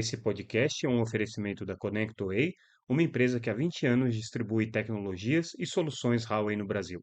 Esse podcast é um oferecimento da ConnectWay, uma empresa que há 20 anos distribui tecnologias e soluções Huawei no Brasil.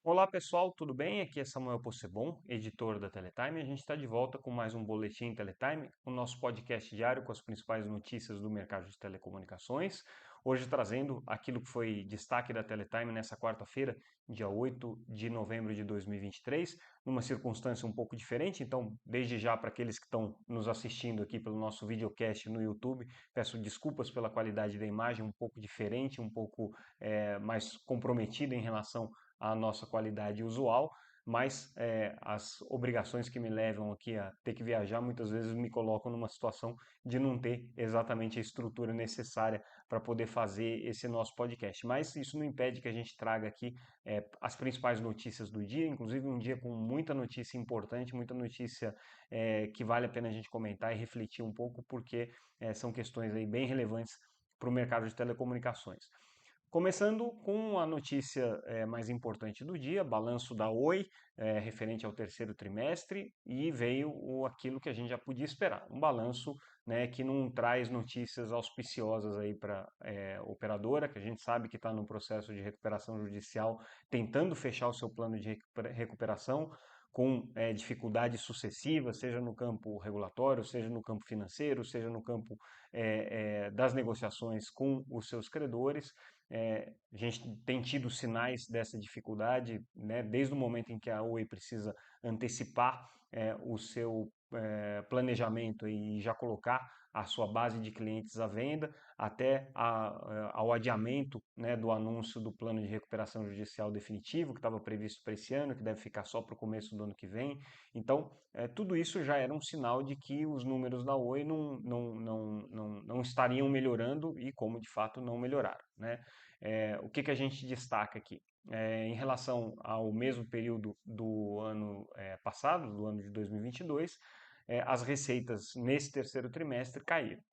Olá pessoal, tudo bem? Aqui é Samuel Possebon, editor da Teletime. A gente está de volta com mais um Boletim Teletime, o nosso podcast diário com as principais notícias do mercado de telecomunicações. Hoje trazendo aquilo que foi destaque da Teletime nessa quarta-feira, dia 8 de novembro de 2023, numa circunstância um pouco diferente. Então, desde já para aqueles que estão nos assistindo aqui pelo nosso videocast no YouTube, peço desculpas pela qualidade da imagem, um pouco diferente, um pouco mais comprometida em relação a nossa qualidade usual, mas as obrigações que me levam aqui a ter que viajar muitas vezes me colocam numa situação de não ter exatamente a estrutura necessária para poder fazer esse nosso podcast. Mas isso não impede que a gente traga aqui as principais notícias do dia, inclusive um dia com muita notícia importante, muita notícia que vale a pena a gente comentar e refletir um pouco, porque são questões aí bem relevantes para o mercado de telecomunicações. Começando com a notícia mais importante do dia, balanço da Oi, referente ao terceiro trimestre, e veio aquilo que a gente já podia esperar, um balanço, né, que não traz notícias auspiciosas aí para a operadora, que a gente sabe que está no processo de recuperação judicial, tentando fechar o seu plano de recuperação, com dificuldades sucessivas, seja no campo regulatório, seja no campo financeiro, seja no campo das negociações com os seus credores. A gente tem tido sinais dessa dificuldade, né, desde o momento em que a Oi precisa antecipar o seu planejamento e já colocar a sua base de clientes à venda, até ao adiamento, né, do anúncio do plano de recuperação judicial definitivo, que estava previsto para esse ano, que deve ficar só para o começo do ano que vem. Então, tudo isso já era um sinal de que os números da Oi não estariam melhorando e como de fato não melhoraram, né? O que a gente destaca aqui? Em relação ao mesmo período do ano passado, do ano de 2022, as receitas nesse terceiro trimestre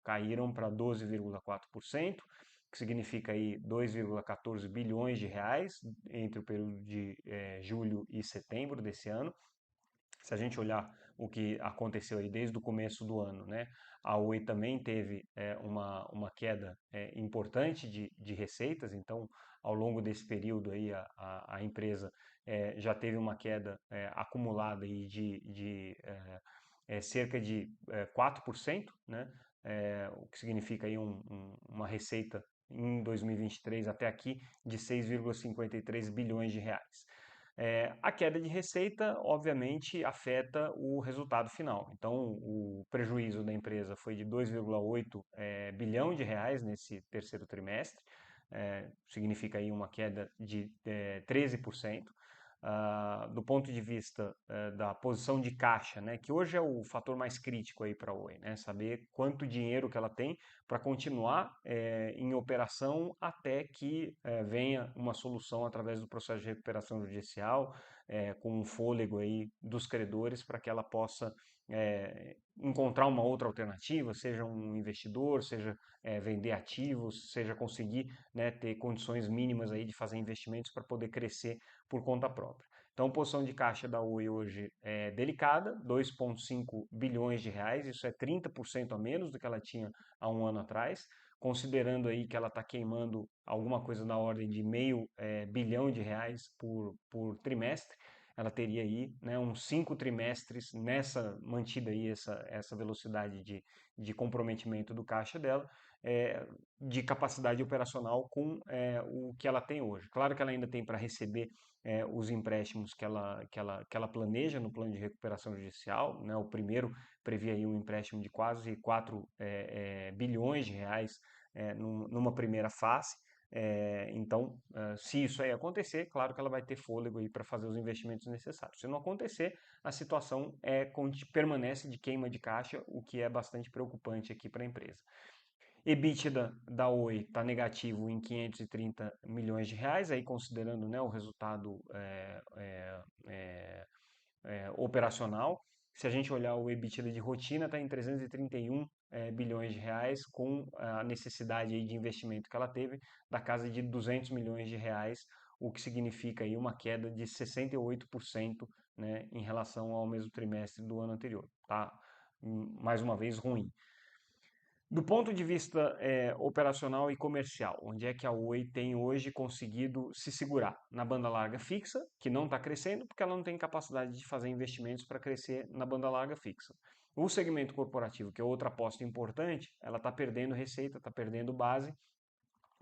caíram para 12,4%, que significa aí 2,14 bilhões de reais entre o período de julho e setembro desse ano. Se a gente olhar o que aconteceu aí desde o começo do ano, né, a Oi também teve uma queda importante de receitas, então ao longo desse período aí a empresa já teve uma queda acumulada aí de cerca de 4%, né, o que significa aí uma receita em 2023 até aqui de 6,53 bilhões de reais. A queda de receita, obviamente, afeta o resultado final. Então, o prejuízo da empresa foi de 2,8 bilhão de reais nesse terceiro trimestre, significa aí uma queda de 13%. Do ponto de vista da posição de caixa, né, que hoje é o fator mais crítico aí para a Oi, né, saber quanto dinheiro que ela tem para continuar em operação até que venha uma solução através do processo de recuperação judicial, com um fôlego aí dos credores para que ela possa encontrar uma outra alternativa, seja um investidor, seja vender ativos, seja conseguir, né, ter condições mínimas aí de fazer investimentos para poder crescer por conta própria. Então, a posição de caixa da Oi hoje é delicada, 2,5 bilhões de reais, isso é 30% a menos do que ela tinha há um ano atrás, considerando aí que ela está queimando alguma coisa na ordem de meio bilhão de reais por trimestre, ela teria aí, né, uns 5 trimestres mantida aí essa velocidade de comprometimento do caixa dela, de capacidade operacional com o que ela tem hoje. Claro que ela ainda tem para receber os empréstimos que ela planeja no plano de recuperação judicial, né? O primeiro previa aí um empréstimo de quase 4 bilhões de reais numa primeira fase. Então, se isso aí acontecer, claro que ela vai ter fôlego aí para fazer os investimentos necessários. Se não acontecer, a situação permanece de queima de caixa, o que é bastante preocupante aqui para a empresa. EBITDA da Oi está negativo em 530 milhões de reais, aí considerando, né, o resultado operacional. Se a gente olhar o EBITDA de rotina, está em 331 bilhões de reais, com a necessidade aí de investimento que ela teve da casa de 200 milhões de reais, o que significa aí uma queda de 68% né, em relação ao mesmo trimestre do ano anterior. Tá? Mais uma vez, ruim. Do ponto de vista operacional e comercial, onde é que a Oi tem hoje conseguido se segurar? Na banda larga fixa, que não está crescendo porque ela não tem capacidade de fazer investimentos para crescer na banda larga fixa. O segmento corporativo, que é outra aposta importante, ela está perdendo receita, está perdendo base,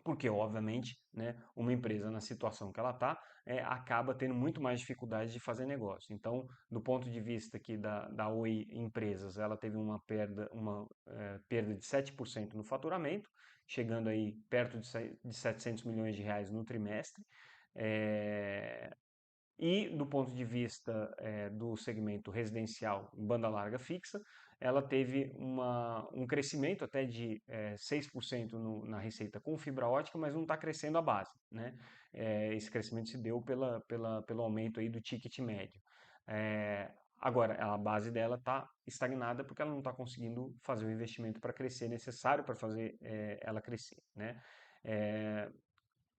porque, obviamente, né, uma empresa na situação que ela está, acaba tendo muito mais dificuldade de fazer negócio. Então, do ponto de vista aqui da Oi Empresas, ela teve perda de 7% no faturamento, chegando aí perto de 700 milhões de reais no trimestre. E do ponto de vista do segmento residencial banda larga fixa, ela teve um crescimento até de 6% na receita com fibra ótica, mas não está crescendo a base, né? Esse crescimento se deu pelo aumento aí do ticket médio. Agora, a base dela está estagnada porque ela não está conseguindo fazer o investimento para crescer necessário para fazer ela crescer, né?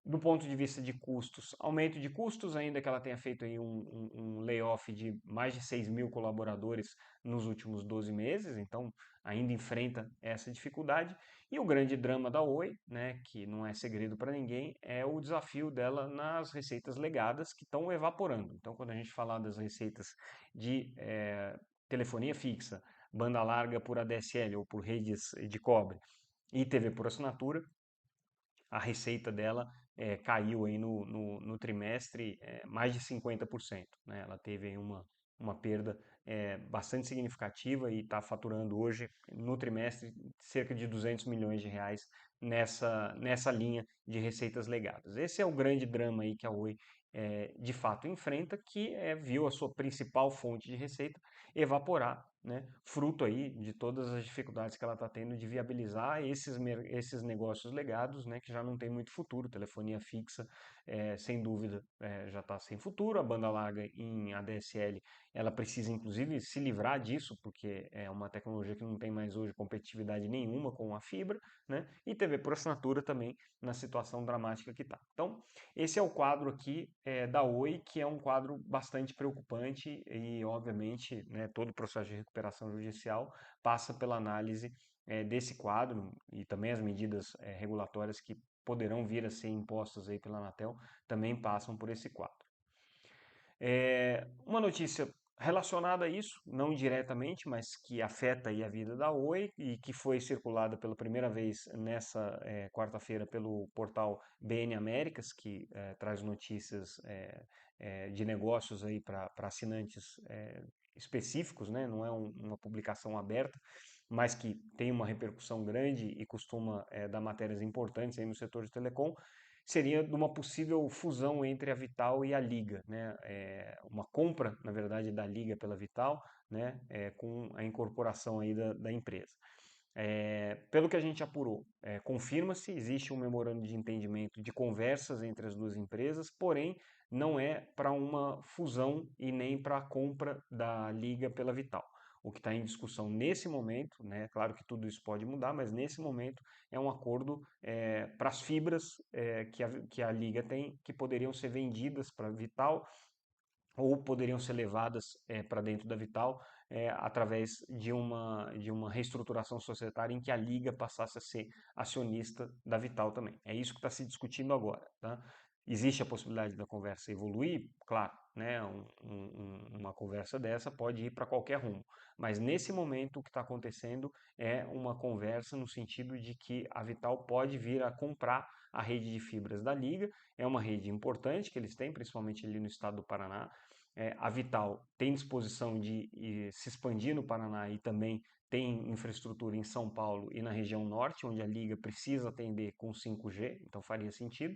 Do ponto de vista de custos, aumento de custos, ainda que ela tenha feito aí um layoff de mais de 6 mil colaboradores nos últimos 12 meses, então ainda enfrenta essa dificuldade. E o grande drama da Oi, né, que não é segredo para ninguém, é o desafio dela nas receitas legadas que estão evaporando. Então, quando a gente falar das receitas de telefonia fixa, banda larga por ADSL ou por redes de cobre e TV por assinatura, a receita dela caiu aí no trimestre mais de 50%. Né? Ela teve aí uma perda bastante significativa e está faturando hoje, no trimestre, cerca de 200 milhões de reais nessa linha de receitas legadas. Esse é o grande drama aí que a Oi de fato enfrenta, que viu a sua principal fonte de receita evaporar, né, fruto aí de todas as dificuldades que ela está tendo de viabilizar esses negócios legados, né, que já não tem muito futuro. Telefonia fixa, sem dúvida, já está sem futuro. A banda larga em ADSL, ela precisa inclusive se livrar disso, porque é uma tecnologia que não tem mais hoje competitividade nenhuma com a fibra, né, e TV por assinatura também na situação dramática que está. Então, esse é o quadro aqui da Oi, que é um quadro bastante preocupante e, obviamente, né, todo o processo de recuperação judicial passa pela análise desse quadro e também as medidas regulatórias que poderão vir a ser impostas aí pela Anatel também passam por esse quadro. Uma notícia relacionada a isso, não diretamente, mas que afeta aí a vida da Oi e que foi circulada pela primeira vez nessa quarta-feira pelo portal BN Américas, que traz notícias de negócios aí para assinantes específicos, né? Não é uma publicação aberta, mas que tem uma repercussão grande e costuma dar matérias importantes aí no setor de telecom, seria de uma possível fusão entre a Vital e a Liga, né? Uma compra, na verdade, da Liga pela Vital, né? Com a incorporação aí da empresa. Pelo que a gente apurou, confirma-se, existe um memorando de entendimento de conversas entre as duas empresas, porém não é para uma fusão e nem para a compra da Liga pela Vital. O que está em discussão nesse momento, né, claro que tudo isso pode mudar, mas nesse momento é um acordo para as fibras que a Liga tem, que poderiam ser vendidas para a Vital ou poderiam ser levadas para dentro da Vital através de uma reestruturação societária em que a Liga passasse a ser acionista da Vital também. É isso que está se discutindo agora. Tá? Existe a possibilidade da conversa evoluir? Claro, né? Uma conversa dessa pode ir para qualquer rumo. Mas nesse momento o que está acontecendo é uma conversa no sentido de que a Vital pode vir a comprar a rede de fibras da Liga. É uma rede importante que eles têm, principalmente ali no estado do Paraná. A Vital tem disposição de se expandir no Paraná e também tem infraestrutura em São Paulo e na região norte, onde a Liga precisa atender com 5G, então faria sentido.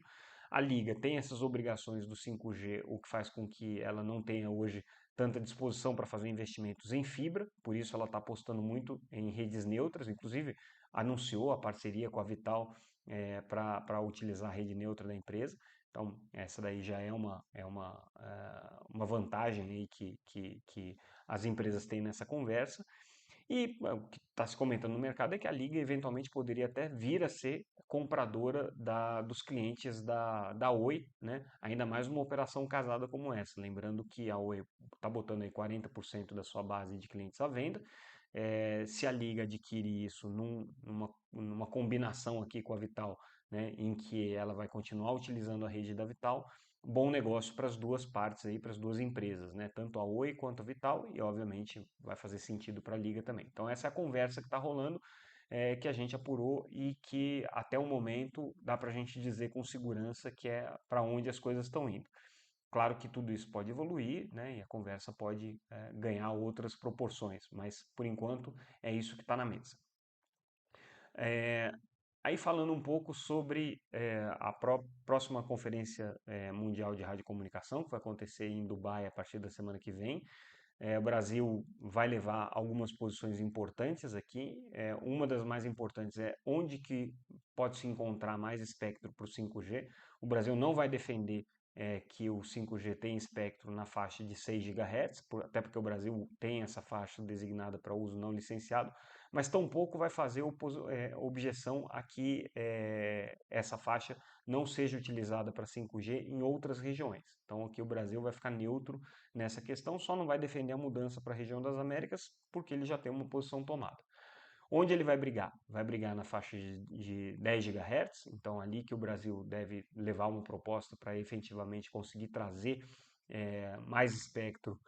A Liga tem essas obrigações do 5G, o que faz com que ela não tenha hoje tanta disposição para fazer investimentos em fibra, por isso ela está apostando muito em redes neutras, inclusive anunciou a parceria com a Vital para utilizar a rede neutra da empresa. Então, essa daí já é uma vantagem aí que as empresas têm nessa conversa. E o que está se comentando no mercado é que a Liga eventualmente poderia até vir a ser compradora dos clientes da Oi, né? Ainda mais uma operação casada como essa. Lembrando que a Oi está botando aí 40% da sua base de clientes à venda. Se a Liga adquirir isso numa combinação aqui com a Vital, né, em que ela vai continuar utilizando a rede da Vital, bom negócio para as duas partes aí, para as duas empresas, né, tanto a Oi quanto a Vital, e obviamente vai fazer sentido para a Liga também. Então essa é a conversa que está rolando, que a gente apurou e que até o momento dá para a gente dizer com segurança que é para onde as coisas estão indo. Claro que tudo isso pode evoluir, né, e a conversa pode ganhar outras proporções, mas por enquanto é isso que está na mesa. Aí falando um pouco sobre a próxima Conferência Mundial de Radiocomunicação, que vai acontecer em Dubai a partir da semana que vem. O Brasil vai levar algumas posições importantes aqui. Uma das mais importantes é onde que pode se encontrar mais espectro para o 5G. O Brasil não vai defender que o 5G tem espectro na faixa de 6 GHz, até porque o Brasil tem essa faixa designada para uso não licenciado, mas tampouco vai fazer objeção a que essa faixa não seja utilizada para 5G em outras regiões. Então aqui o Brasil vai ficar neutro nessa questão, só não vai defender a mudança para a região das Américas porque ele já tem uma posição tomada. Onde ele vai brigar? Vai brigar na faixa de 10 GHz, então ali que o Brasil deve levar uma proposta para efetivamente conseguir trazer mais espectro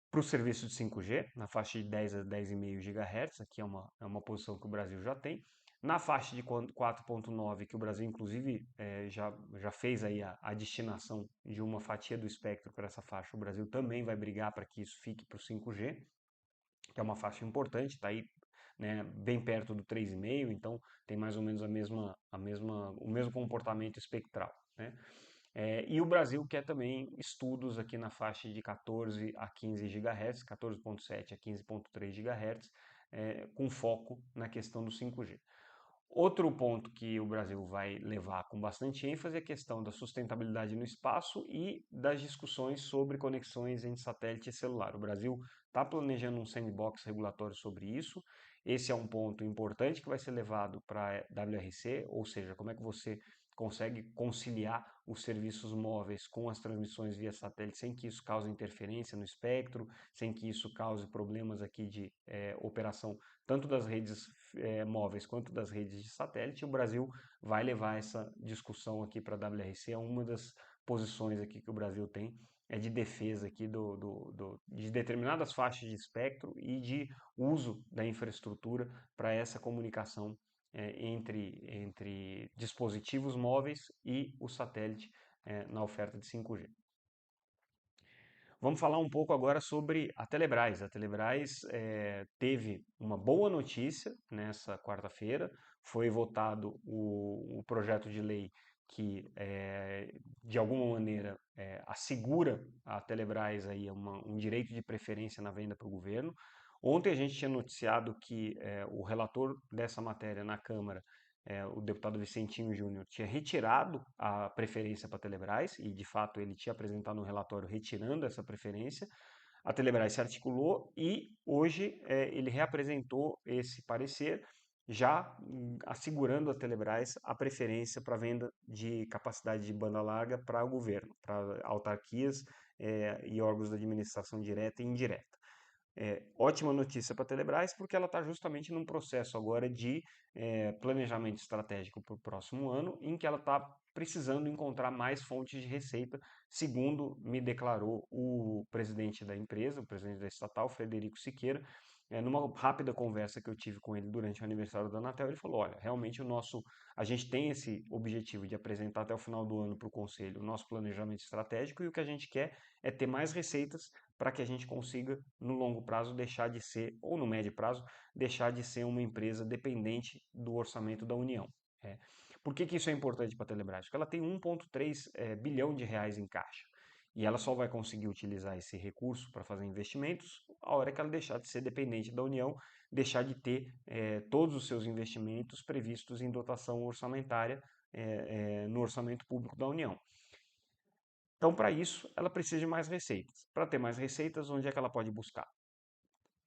para o serviço de 5G, na faixa de 10 a 10,5 GHz, aqui é uma posição que o Brasil já tem. Na faixa de 4.9, que o Brasil inclusive já fez aí a destinação de uma fatia do espectro para essa faixa, o Brasil também vai brigar para que isso fique para o 5G, que é uma faixa importante, está aí, né, bem perto do 3,5, então tem mais ou menos o mesmo comportamento espectral, né? E o Brasil quer também estudos aqui na faixa de 14 a 15 GHz, 14,7 a 15,3 GHz, com foco na questão do 5G. Outro ponto que o Brasil vai levar com bastante ênfase é a questão da sustentabilidade no espaço e das discussões sobre conexões entre satélite e celular. O Brasil está planejando um sandbox regulatório sobre isso. Esse é um ponto importante que vai ser levado para a WRC, ou seja, como é que você consegue conciliar os serviços móveis com as transmissões via satélite sem que isso cause interferência no espectro, sem que isso cause problemas aqui de operação tanto das redes móveis quanto das redes de satélite. O Brasil vai levar essa discussão aqui para a WRC, é uma das posições aqui que o Brasil tem é de defesa aqui de determinadas faixas de espectro e de uso da infraestrutura para essa comunicação entre dispositivos móveis e o satélite na oferta de 5G. Vamos falar um pouco agora sobre a Telebrás. A Telebrás teve uma boa notícia nessa quarta-feira. Foi votado o projeto de lei que, de alguma maneira, assegura a Telebrás aí um direito de preferência na venda para o governo. Ontem a gente tinha noticiado que o relator dessa matéria na Câmara, o deputado Vicentinho Júnior, tinha retirado a preferência para a Telebrás e, de fato, ele tinha apresentado um relatório retirando essa preferência. A Telebrás se articulou e hoje ele reapresentou esse parecer, já assegurando a Telebrás a preferência para venda de capacidade de banda larga para o governo, para autarquias e órgãos da administração direta e indireta. Ótima notícia para a Telebrás, porque ela está justamente num processo agora de planejamento estratégico para o próximo ano, em que ela está precisando encontrar mais fontes de receita, segundo me declarou o presidente da empresa, o presidente da estatal, Frederico Siqueira. Numa rápida conversa que eu tive com ele durante o aniversário da Anatel, ele falou: olha, realmente a gente tem esse objetivo de apresentar até o final do ano para o Conselho o nosso planejamento estratégico e o que a gente quer é ter mais receitas para que a gente consiga, no longo prazo, deixar de ser, ou no médio prazo, deixar de ser uma empresa dependente do orçamento da União. Por que isso é importante para a Telebrás? Porque ela tem 1,3 bilhão de reais em caixa. E ela só vai conseguir utilizar esse recurso para fazer investimentos a hora que ela deixar de ser dependente da União, deixar de ter todos os seus investimentos previstos em dotação orçamentária no orçamento público da União. Então, para isso, ela precisa de mais receitas. Para ter mais receitas, onde é que ela pode buscar?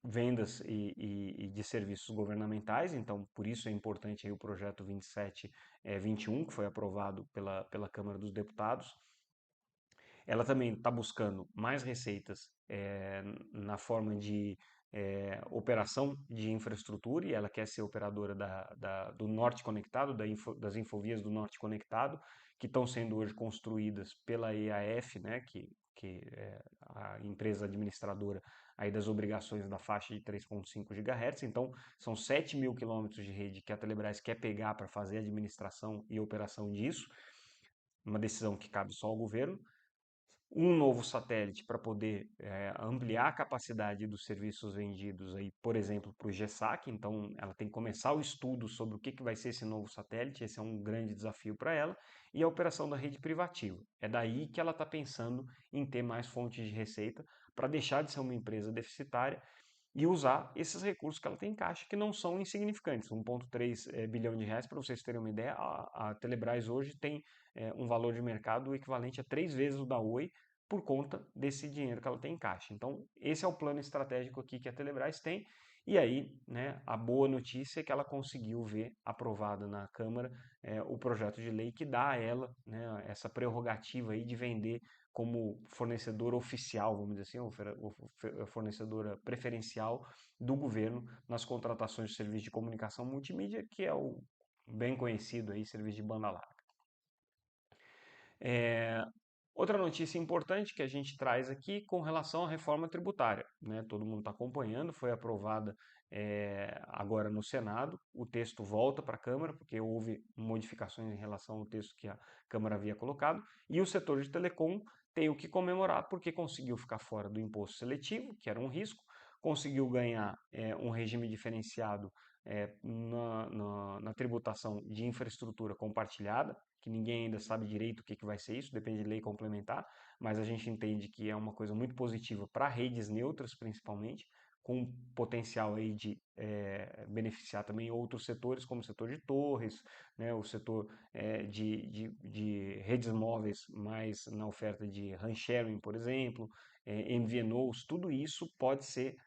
vendas e de serviços governamentais, então por isso é importante aí o projeto 2721, que foi aprovado pela Câmara dos Deputados. Ela também está buscando mais receitas na forma de operação de infraestrutura, e ela quer ser operadora do Norte Conectado, das infovias do Norte Conectado, que estão sendo hoje construídas pela EAF, né, que é a empresa administradora aí das obrigações da faixa de 3,5 GHz. Então, são 7 mil quilômetros de rede que a Telebrás quer pegar para fazer a administração e operação disso, uma decisão que cabe só ao governo. Um novo satélite para poder ampliar a capacidade dos serviços vendidos aí, por exemplo, para o GESAC. Então, ela tem que começar o estudo sobre o que vai ser esse novo satélite. Esse é um grande desafio para ela. E a operação da rede privativa. É daí que ela está pensando em ter mais fontes de receita para deixar de ser uma empresa deficitária e usar esses recursos que ela tem em caixa, que não são insignificantes. 1,3 bilhão de reais, para vocês terem uma ideia, a Telebrás hoje tem um valor de mercado equivalente a 3 vezes o da Oi, por conta desse dinheiro que ela tem em caixa. Então, esse é o plano estratégico aqui que a Telebrás tem. E aí, né, a boa notícia é que ela conseguiu ver aprovado na Câmara o projeto de lei que dá a ela, né, essa prerrogativa aí de vender como fornecedora oficial, vamos dizer assim, fornecedora preferencial do governo nas contratações de serviço de comunicação multimídia, que é o bem conhecido aí serviço de banda larga. Outra notícia importante que a gente traz aqui com relação à reforma tributária, né? Todo mundo está acompanhando, foi aprovada agora no Senado, o texto volta para a Câmara, porque houve modificações em relação ao texto que a Câmara havia colocado, e o setor de telecom tem o que comemorar, porque conseguiu ficar fora do imposto seletivo, que era um risco, conseguiu ganhar um regime diferenciado na tributação de infraestrutura compartilhada, que ninguém ainda sabe direito o que vai ser isso, depende de lei complementar, mas a gente entende que é uma coisa muito positiva para redes neutras, principalmente, com potencial aí de beneficiar também outros setores, como o setor de torres, né, o setor de redes móveis, mais na oferta de RAN sharing, por exemplo, MVNOs, tudo isso pode ser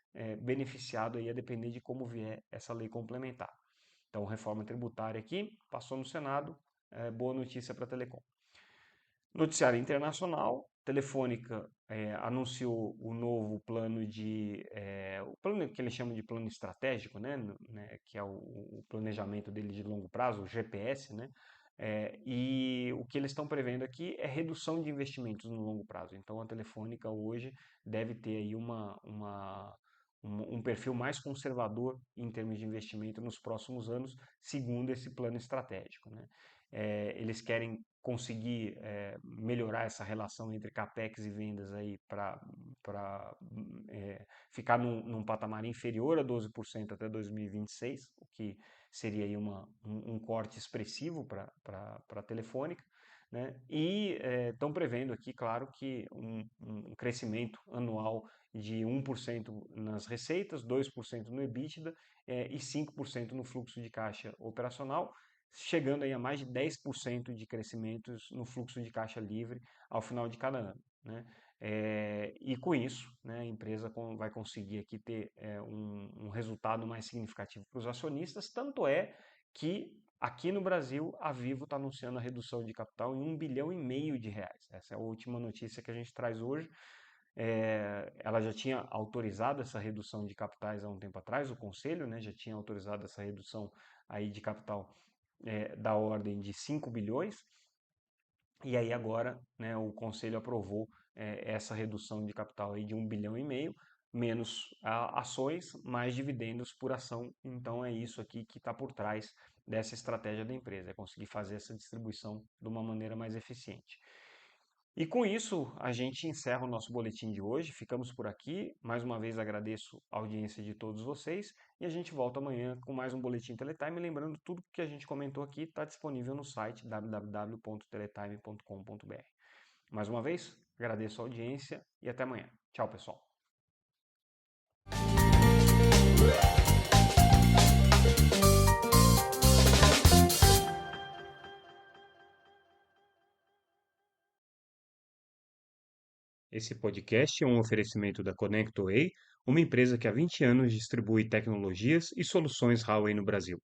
beneficiado aí a depender de como vier essa lei complementar. Então, reforma tributária aqui, passou no Senado, boa notícia para a Telecom. Noticiário internacional, Telefônica anunciou o novo plano o plano que eles chamam de plano estratégico, né, que é o planejamento dele de longo prazo, o GPS, né, e o que eles estão prevendo aqui é redução de investimentos no longo prazo. Então a Telefônica hoje deve ter aí um perfil mais conservador em termos de investimento nos próximos anos, segundo esse plano estratégico, né. Eles querem conseguir melhorar essa relação entre capex e vendas aí para ficar num patamar inferior a 12% até 2026, o que seria aí um corte expressivo para a Telefônica, né? E estão prevendo aqui, claro, que um crescimento anual de 1% nas receitas, 2% no EBITDA e 5% no fluxo de caixa operacional, chegando aí a mais de 10% de crescimentos no fluxo de caixa livre ao final de cada ano, né? E com isso, né, a empresa vai conseguir aqui ter um resultado mais significativo para os acionistas, tanto é que aqui no Brasil a Vivo está anunciando a redução de capital em 1,5 bilhão de reais. Essa é a última notícia que a gente traz hoje. Ela já tinha autorizado essa redução de capitais há um tempo atrás, o Conselho, né, já tinha autorizado essa redução aí de capital da ordem de 5 bilhões, e aí agora, né, o Conselho aprovou essa redução de capital aí de 1,5 bilhão, menos ações, mais dividendos por ação. Então é isso aqui que está por trás dessa estratégia da empresa, é conseguir fazer essa distribuição de uma maneira mais eficiente. E com isso, a gente encerra o nosso boletim de hoje. Ficamos por aqui. Mais uma vez agradeço a audiência de todos vocês e a gente volta amanhã com mais um Boletim Teletime. Lembrando, tudo que a gente comentou aqui está disponível no site www.teletime.com.br. Mais uma vez, agradeço a audiência e até amanhã. Tchau, pessoal. Esse podcast é um oferecimento da ConnectWay, uma empresa que há 20 anos distribui tecnologias e soluções Huawei no Brasil.